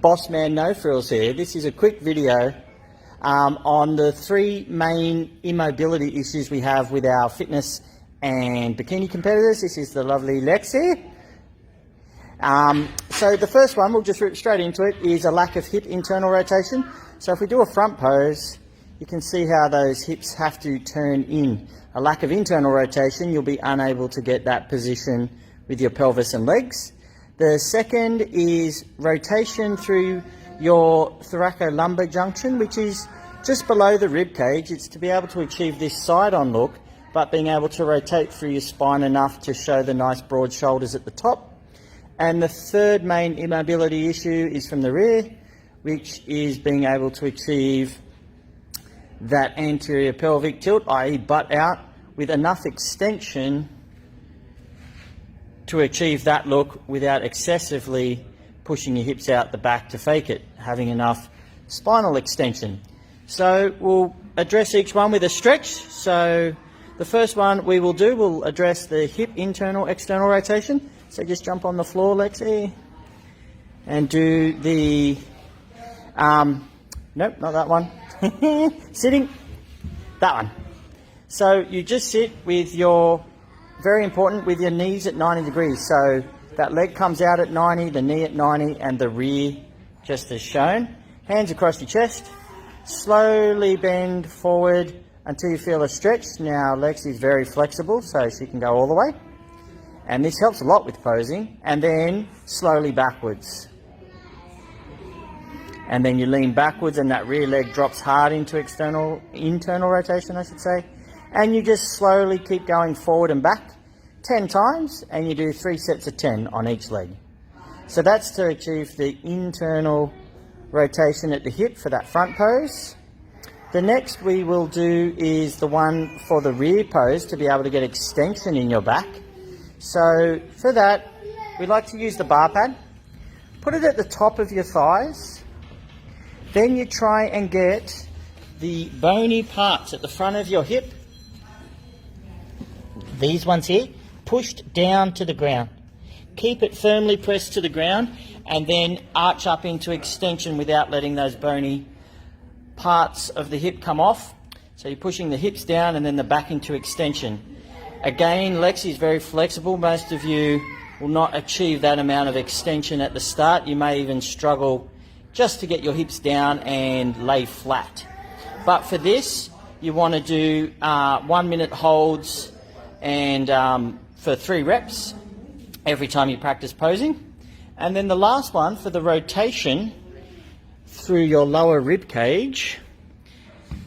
Boss Man No Frills here. This is a quick video on the 3 main immobility issues we have with our fitness and bikini competitors. This is the lovely Lexi. So the first one, we'll just rip straight into it, is a lack of hip internal rotation. So if we do a front pose, you can see how those hips have to turn in. A lack of internal rotation, you'll be unable to get that position with your pelvis and legs. The second is rotation through your thoracolumbar junction, which is just below the rib cage. It's to be able to achieve this side-on look, but being able to rotate through your spine enough to show the nice broad shoulders at the top. And the third main immobility issue is from the rear, which is being able to achieve that anterior pelvic tilt, i.e. butt out, with enough extension to achieve that look without excessively pushing your hips out the back to fake it, having enough spinal extension. So we'll address each one with a stretch. So the first one we'll address the hip internal external rotation. So just jump on the floor, Lexi, and do the, nope, not that one, sitting, that one. So you just sit with your, very important, with your knees at 90 degrees. So that leg comes out at 90, the knee at 90, and the rear just as shown. Hands across your chest. Slowly bend forward until you feel a stretch. Now Lexi's very flexible, so she can go all the way. And this helps a lot with posing. And then slowly backwards. And then you lean backwards and that rear leg drops hard into internal rotation, I should say. And you just slowly keep going forward and back 10 times, and you do 3 sets of 10 on each leg. So that's to achieve the internal rotation at the hip for that front pose. The next we will do is the one for the rear pose, to be able to get extension in your back. So for that, we like to use the bar pad. Put it at the top of your thighs. Then you try and get the bony parts at the front of your hip, these ones here, pushed down to the ground. Keep it firmly pressed to the ground and then arch up into extension without letting those bony parts of the hip come off. So you're pushing the hips down and then the back into extension. Again, Lexi is very flexible. Most of you will not achieve that amount of extension at the start. You may even struggle just to get your hips down and lay flat. But for this, you want to do 1 minute holds and for 3 reps every time you practice posing. And then the last one for the rotation through your lower rib cage.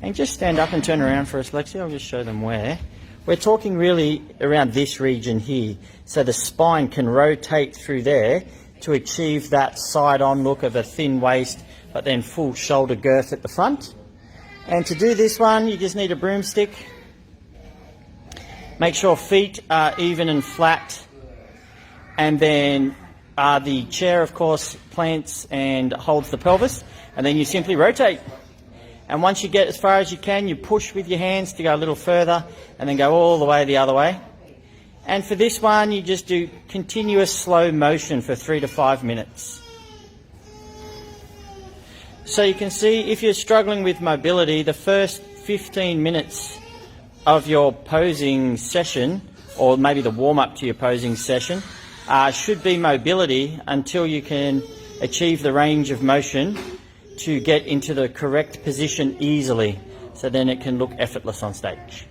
And just stand up and turn around for us, Lexi. I'll just show them where. We're talking really around this region here. So the spine can rotate through there to achieve that side-on look of a thin waist, but then full shoulder girth at the front. And to do this one, you just need a broomstick. Make sure feet are even and flat. And then the chair, of course, plants and holds the pelvis. And then you simply rotate. And once you get as far as you can, you push with your hands to go a little further and then go all the way the other way. And for this one, you just do continuous slow motion for 3 to 5 minutes. So you can see, if you're struggling with mobility, the first 15 minutes of your posing session, or maybe the warm-up to your posing session, should be mobility until you can achieve the range of motion to get into the correct position easily, so then it can look effortless on stage.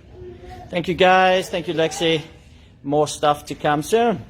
Thank you guys, thank you Lexi. More stuff to come soon.